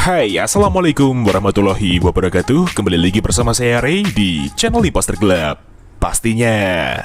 Hai, assalamualaikum warahmatullahi wabarakatuh. Kembali lagi bersama saya Ray di channel Imposter Gelap. Pastinya.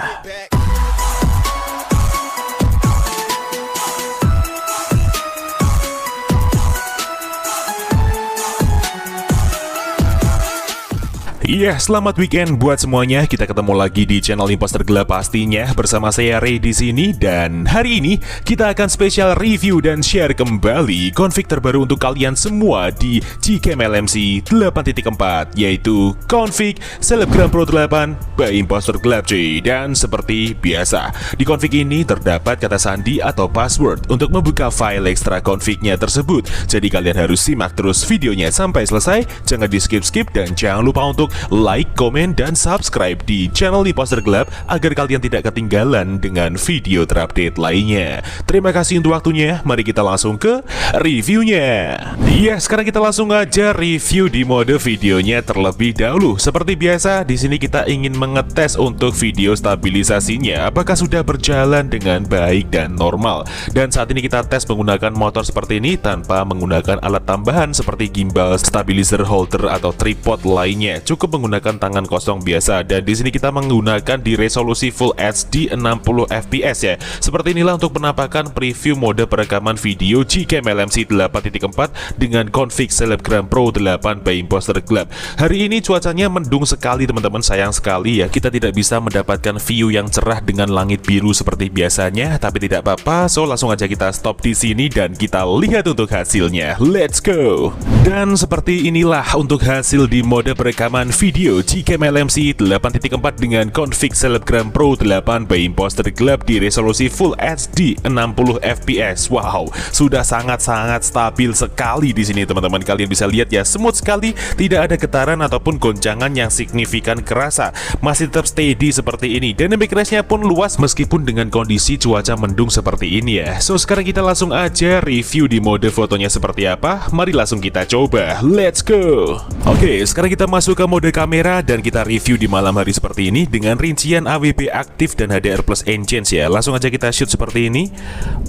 Iya, selamat weekend buat semuanya. Kita ketemu lagi di channel Imposter Gelap pastinya bersama saya Ray di sini, dan hari ini kita akan spesial review dan share kembali config terbaru untuk kalian semua di Gcam LMC 8.4, yaitu config Selebgram Pro 8 by Imposter Gelap cuy. Dan seperti biasa, di config ini terdapat kata sandi atau password untuk membuka file ekstra confignya tersebut. Jadi kalian harus simak terus videonya sampai selesai, jangan di skip-skip, dan jangan lupa untuk like, komen, dan subscribe di channel Imposter Gelap agar kalian tidak ketinggalan dengan video terupdate lainnya. Terima kasih untuk waktunya, mari kita langsung ke reviewnya. Iya, sekarang kita langsung aja review di mode videonya terlebih dahulu. Seperti biasa, di sini kita ingin mengetes untuk video stabilisasinya apakah sudah berjalan dengan baik dan normal. Dan saat ini kita tes menggunakan motor seperti ini tanpa menggunakan alat tambahan seperti gimbal, stabilizer, holder, atau tripod lainnya. Cukup menggunakan tangan kosong biasa, dan di sini kita menggunakan di resolusi Full HD 60 fps ya. Seperti inilah untuk penampakan preview mode perekaman video Gcam LMC 8.4 dengan config Selebgram Pro 8 by Imposter Gelap. Hari ini cuacanya mendung sekali teman-teman, sayang sekali ya kita tidak bisa mendapatkan view yang cerah dengan langit biru seperti biasanya, tapi tidak apa-apa. So langsung aja kita stop di sini dan kita lihat untuk hasilnya. Let's go. Dan seperti inilah untuk hasil di mode perekaman video Gcam LMC 8.4 dengan config Selebgram Pro 8 by Imposter Gelap di resolusi Full HD 60 fps. Wow, sudah sangat-sangat stabil sekali di sini teman-teman. Kalian bisa lihat ya, smooth sekali, tidak ada getaran ataupun goncangan yang signifikan kerasa. Masih tetap steady seperti ini. Dynamic range-nya pun luas meskipun dengan kondisi cuaca mendung seperti ini ya. So sekarang kita langsung aja review di mode fotonya seperti apa. Mari langsung kita coba. Let's go. Oke, sekarang kita masuk ke mode kamera dan kita review di malam hari seperti ini dengan rincian AWP aktif dan HDR plus enhance ya. Langsung aja kita shoot seperti ini.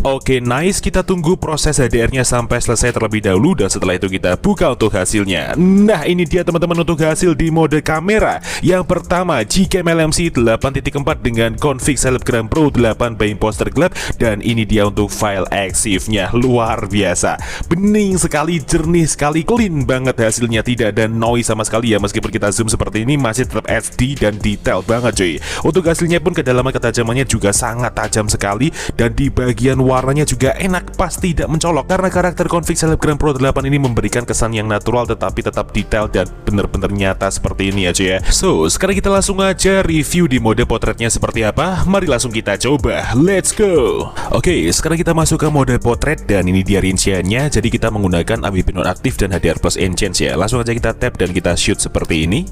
Oke, nice. Kita tunggu proses HDR-nya sampai selesai terlebih dahulu, dan setelah itu kita buka untuk hasilnya. Nah, ini dia teman-teman untuk hasil di mode kamera. Yang pertama, Gcam LMC 8.4 dengan config Selebgram Pro 8 by Imposter Gelap, dan ini dia untuk file EXIF-nya. Luar biasa, bening sekali, jernih sekali, clean banget hasilnya, tidak ada noise sama sekali ya. Meskipun kita zoom seperti ini masih tetap HD dan detail banget cuy. Untuk hasilnya pun kedalaman ketajamannya juga sangat tajam sekali, dan di bagian warnanya juga enak, pas tidak mencolok karena karakter config Selebgram Pro 8 ini memberikan kesan yang natural tetapi tetap detail dan benar-benar nyata seperti ini aja ya. So sekarang kita langsung aja review di mode potretnya seperti apa. Mari langsung kita coba. Let's go. Oke, sekarang kita masuk ke mode potret dan ini dia rinciannya. Jadi kita menggunakan AWP nonaktif dan HDR plus enhance ya. Langsung aja kita tap dan kita shoot seperti ini.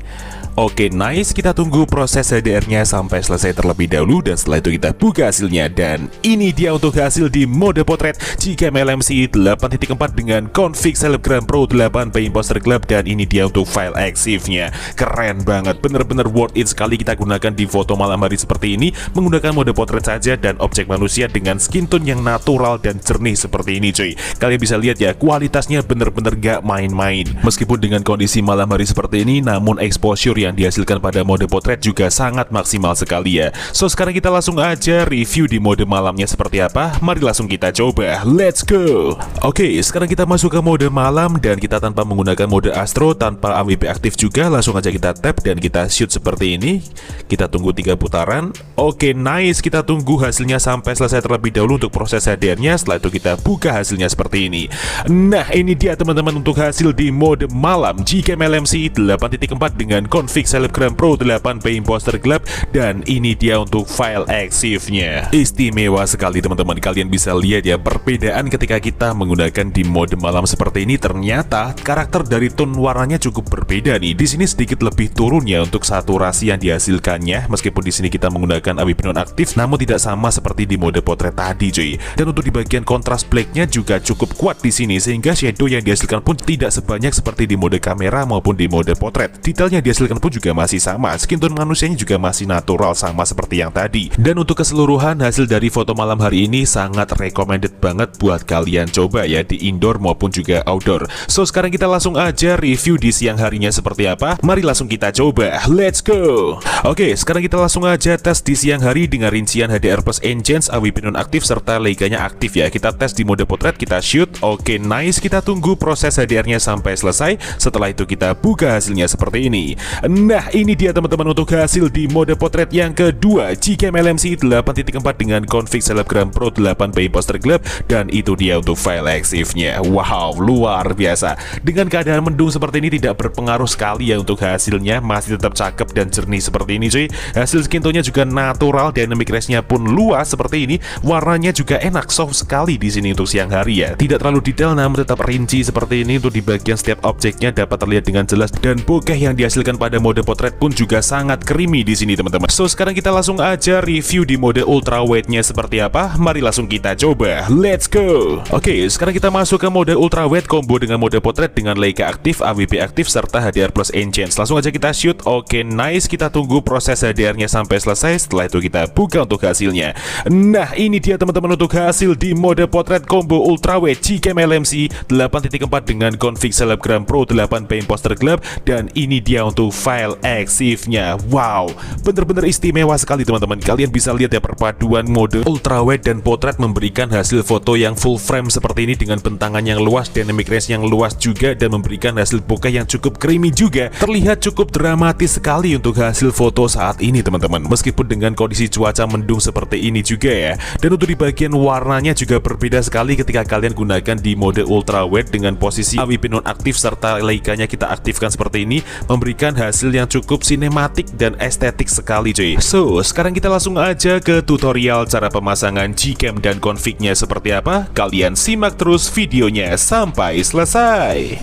Oke, nice. Kita tunggu proses HDR-nya sampai selesai terlebih dahulu, dan setelah itu kita buka hasilnya. Dan ini dia untuk hasil di mode potret Gcam LMC 8.4 dengan config Selebgram Pro 8 by Imposter Gelap, dan ini dia untuk file EXIF-nya. Keren banget, bener-bener worth it sekali kita gunakan di foto malam hari seperti ini menggunakan mode potret saja dan objek manusia dengan skin tone yang natural dan jernih seperti ini cuy. Kalian bisa lihat ya, kualitasnya bener-bener gak main-main. Meskipun dengan kondisi malam hari seperti ini, namun exposure yang dihasilkan pada mode potret juga sangat maksimal sekali ya. So sekarang kita langsung aja review di mode malamnya seperti apa. Mari langsung kita coba. Let's go. Oke, sekarang kita masuk ke mode malam dan kita tanpa menggunakan mode astro, tanpa AWP aktif juga, langsung aja kita tap dan kita shoot seperti ini. Kita tunggu 3 putaran. Oke, nice. Kita tunggu hasilnya sampai selesai terlebih dahulu untuk proses HDR-nya. Setelah itu kita buka hasilnya seperti ini. Nah, ini dia teman-teman untuk hasil di mode malam Gcam LMC 8.4 dengan config Selebgram Pro 8 by Imposter Gelap, dan ini dia untuk file EXIF-nya. Istimewa sekali teman-teman. Kalian bisa lihat ya perbedaan ketika kita menggunakan di mode malam seperti ini. Ternyata karakter dari tone warnanya cukup berbeda nih. Di sini sedikit lebih turun ya untuk saturasi yang dihasilkannya. Meskipun di sini kita menggunakan AWP nonaktif, namun tidak sama seperti di mode potret tadi cuy. Dan untuk di bagian kontras black-nya juga cukup kuat di sini, sehingga shadow yang dihasilkan pun tidak sebanyak seperti di mode kamera maupun di mode potret. detailnya dihasilkan pun juga masih sama, skin tone manusianya juga masih natural sama seperti yang tadi. Dan untuk keseluruhan hasil dari foto malam hari ini sangat recommended banget buat kalian coba ya, di indoor maupun juga outdoor. So sekarang kita langsung aja review di siang harinya seperti apa. Mari langsung kita coba, let's go. Oke, sekarang kita langsung aja tes di siang hari dengan rincian HDR plus enhance, AWP nonaktif serta Leikanya aktif ya. Kita tes di mode potret, kita shoot. Oke, nice. Kita tunggu proses HDR-nya sampai selesai. Setelah itu kita buka hasilnya seperti ini. Nah, ini dia teman-teman untuk hasil di mode potret yang kedua, Gcam LMC 8.4 dengan config Selebgram Pro 8p imposter gelap. Dan itu dia untuk file EXIF-nya. Wow, luar biasa. Dengan keadaan mendung seperti ini tidak berpengaruh sekali ya untuk hasilnya, masih tetap cakep dan jernih seperti ini cuy. Hasil skin tone-nya juga natural, dynamic range-nya pun luas seperti ini. Warnanya juga enak, soft sekali di sini untuk siang hari ya. Tidak terlalu detail namun tetap rinci seperti ini. Untuk di bagian setiap objeknya dapat terlihat dengan jelas, dan bokeh yang dihasilkan pada mode potret pun juga sangat creamy di sini teman-teman. So sekarang kita langsung aja review di mode ultra wide-nya seperti apa. Mari langsung kita coba, let's go. Oke, sekarang kita masuk ke mode ultra wide combo dengan mode potret dengan Leica aktif, AWP aktif serta HDR plus enhance. Langsung aja kita shoot. Oke, nice. Kita tunggu proses HDR-nya sampai selesai. Setelah itu kita buka untuk hasilnya. Nah, ini dia teman-teman untuk hasil di mode potret combo ultra wide Gcam LMC 8.4 dengan config Selebgram Pro 8p imposter gelap. Dan ini dia untuk file EXIF-nya. Wow, bener-bener istimewa sekali teman-teman. Kalian bisa lihat ya, perpaduan mode ultra wide dan potret memberikan hasil foto yang full frame seperti ini dengan bentangan yang luas, dynamic range yang luas juga, dan memberikan hasil bokeh yang cukup creamy juga. Terlihat cukup dramatis sekali untuk hasil foto saat ini teman-teman, meskipun dengan kondisi cuaca mendung seperti ini juga ya. Dan untuk di bagian warnanya juga berbeda sekali ketika kalian gunakan di mode ultra wide dengan posisi AWP nonaktif serta Leikanya kita aktifkan seperti ini, memberikan hasil yang cukup sinematik dan estetik sekali cuy. So sekarang kita langsung aja ke tutorial cara pemasangan Gcam dan config-nya seperti apa. Kalian simak terus videonya sampai selesai.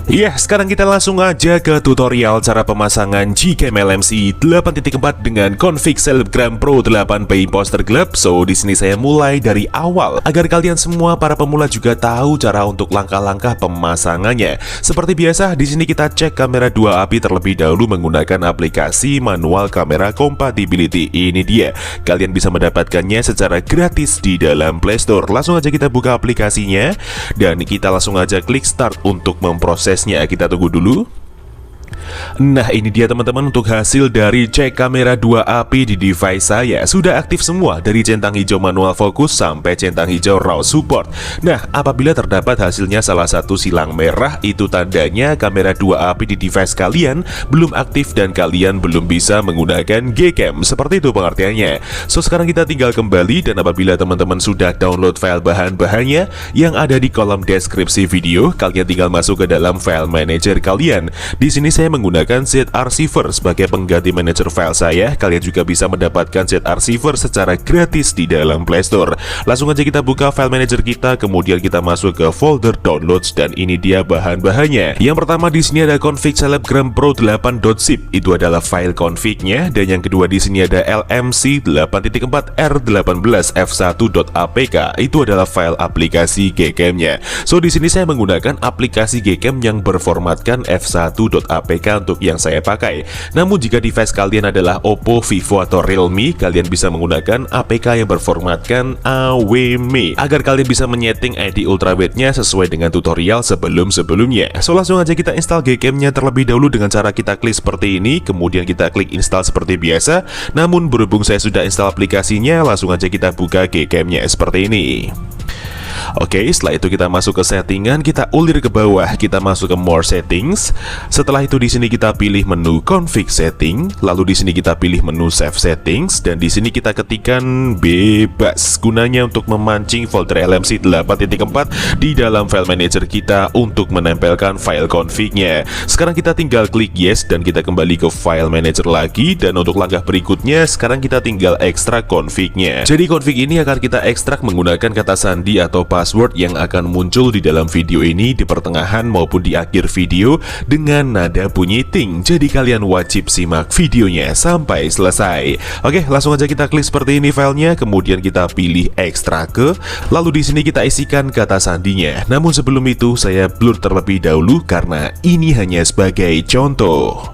Ya, sekarang kita langsung aja ke tutorial cara pemasangan Gcam LMC 8.4 dengan config Selebgram Pro 8p imposter gelap. So, di sini saya mulai dari awal agar kalian semua para pemula juga tahu cara untuk langkah-langkah pemasangannya. Seperti biasa, di sini kita cek kamera 2 API terlebih dahulu menggunakan aplikasi manual kamera compatibility. Ini dia. Kalian bisa mendapatkannya secara gratis di dalam Play Store. Langsung aja kita buka aplikasinya dan kita langsung aja klik start untuk memproses. Kita tunggu dulu. Nah, ini dia teman-teman untuk hasil dari cek kamera 2 API di device saya. Sudah aktif semua dari centang hijau manual fokus sampai centang hijau raw support. Nah, apabila terdapat hasilnya salah satu silang merah, itu tandanya kamera 2 API di device kalian belum aktif dan kalian belum bisa menggunakan Gcam. Seperti itu pengertiannya. So, sekarang kita tinggal kembali, dan apabila teman-teman sudah download file bahan-bahannya yang ada di kolom deskripsi video, kalian tinggal masuk ke dalam file manager kalian. Di sini saya menggunakan ZArchiver sebagai pengganti manajer file saya. Kalian juga bisa mendapatkan ZArchiver secara gratis di dalam Play Store. Langsung aja kita buka file manager kita, kemudian kita masuk ke folder downloads, dan ini dia bahan-bahannya. Yang pertama di sini ada config Selebgram Pro 8.zip, itu adalah file config-nya, dan yang kedua di sini ada LMC 8.4 R18 f1.apk, itu adalah file aplikasi Gcam-nya. So di sini saya menggunakan aplikasi Gcam yang berformatkan f1.apk untuk yang saya pakai. Namun jika device kalian adalah Oppo, Vivo, atau Realme, kalian bisa menggunakan APK yang berformatkan AWM agar kalian bisa menyeting ID ultrawide-nya sesuai dengan tutorial sebelum-sebelumnya. So langsung aja kita install Gcam-nya terlebih dahulu dengan cara kita klik seperti ini, kemudian kita klik install seperti biasa. Namun berhubung saya sudah install aplikasinya, langsung aja kita buka Gcam-nya seperti ini. Oke, setelah itu kita masuk ke settingan, kita ulir ke bawah, kita masuk ke more settings. Setelah itu di sini kita pilih menu config setting, lalu di sini kita pilih menu save settings, dan di sini kita ketikkan bebas, gunanya untuk memancing folder LMC 8.4 di dalam file manager kita untuk menempelkan file config-nya. Sekarang kita tinggal klik yes dan kita kembali ke file manager lagi, dan untuk langkah berikutnya sekarang kita tinggal ekstrak config-nya. Jadi config ini akan kita ekstrak menggunakan kata sandi atau password yang akan muncul di dalam video ini di pertengahan maupun di akhir video dengan nada bunyi ting. Jadi kalian wajib simak videonya sampai selesai. Oke, langsung aja kita klik seperti ini filenya, kemudian kita pilih ekstrake, lalu di sini kita isikan kata sandinya. Namun sebelum itu saya blur terlebih dahulu karena ini hanya sebagai contoh.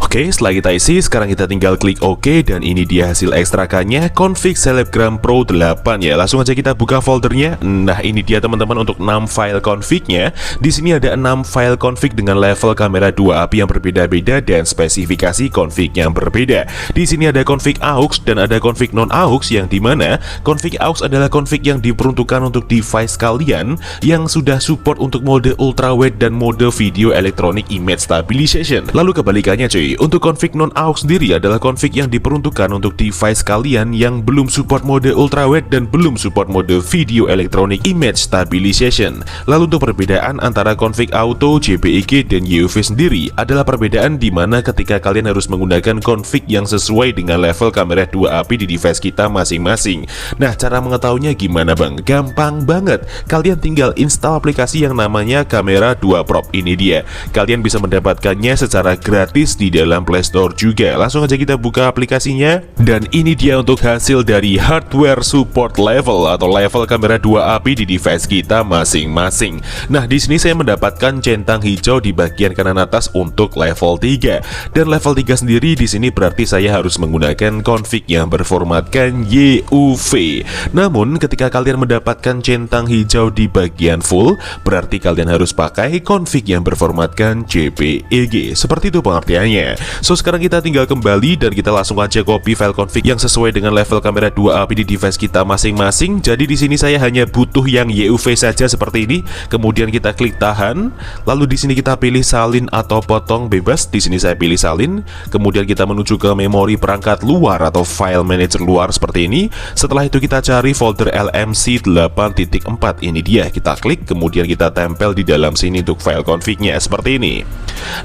Oke, setelah kita isi, sekarang kita tinggal klik OK dan ini dia hasil ekstrakannya, config Selebgram Pro 8 ya. Langsung aja kita buka foldernya. Nah, ini dia teman-teman untuk 6 file config-nya. Di sini ada 6 file config dengan level kamera 2 API yang berbeda-beda dan spesifikasi config yang berbeda. Di sini ada config AUX dan ada config non AUX, yang dimana config AUX adalah config yang diperuntukkan untuk device kalian yang sudah support untuk mode ultrawide dan mode video electronic image stabilization. Lalu kebalikannya cuy, untuk config non-AUX sendiri adalah config yang diperuntukkan untuk device kalian yang belum support mode ultrawide dan belum support mode video electronic image stabilization. Lalu untuk perbedaan antara config auto, JPEG, dan UV sendiri adalah perbedaan di mana ketika kalian harus menggunakan config yang sesuai dengan level kamera 2 API di device kita masing-masing. Nah, cara mengetahuinya gimana bang? Gampang banget. Kalian tinggal install aplikasi yang namanya Kamera 2 Prop. Ini dia. Kalian bisa mendapatkannya secara gratis di dalam Play Store juga. Langsung aja kita buka aplikasinya. Dan ini dia untuk hasil dari hardware support level atau level kamera 2 API di device kita masing-masing. Nah, di sini saya mendapatkan centang hijau di bagian kanan atas untuk level 3. Dan level 3 sendiri di sini berarti saya harus menggunakan config yang berformatkan YUV. Namun, ketika kalian mendapatkan centang hijau di bagian full, berarti kalian harus pakai config yang berformatkan JPEG. Seperti itu pengertiannya. So, sekarang kita tinggal kembali dan kita langsung aja copy file config yang sesuai dengan level kamera 2 API di device kita masing-masing. Jadi di sini saya hanya butuh yang YUV saja seperti ini. Kemudian kita klik tahan. Lalu di sini kita pilih salin atau potong bebas. Di sini saya pilih salin. Kemudian kita menuju ke memori perangkat luar atau file manager luar seperti ini. Setelah itu kita cari folder LMC 8.4. Ini dia, kita klik kemudian kita tempel di dalam sini untuk file config-nya seperti ini.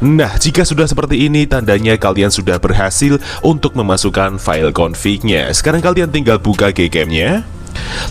Nah, jika sudah seperti ini tandanya kalian sudah berhasil untuk memasukkan file config-nya. Sekarang kalian tinggal buka Gcam-nya.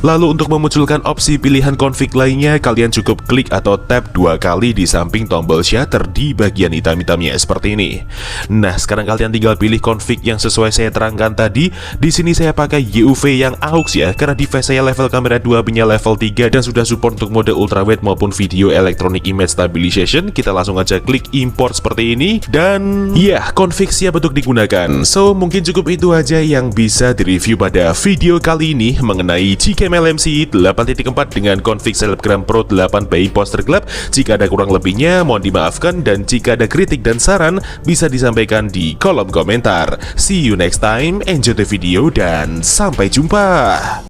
Lalu untuk memunculkan opsi pilihan config lainnya, kalian cukup klik atau tap 2 kali di samping tombol shutter di bagian hitam-hitamnya seperti ini. Nah, sekarang kalian tinggal pilih config yang sesuai saya terangkan tadi. Di sini saya pakai YUV yang AUX ya, karena device saya level kamera 2 punya level 3 dan sudah support untuk mode ultrawide maupun video electronic image stabilization. Kita langsung aja klik import seperti ini dan ya, config siap untuk digunakan. So, mungkin cukup itu aja yang bisa direview pada video kali ini mengenai Gcam LMC 8.4 dengan config Selebgram Pro 8 by Imposter Club. Jika ada kurang lebihnya mohon dimaafkan, dan jika ada kritik dan saran bisa disampaikan di kolom komentar. See you next time, enjoy the video dan sampai jumpa.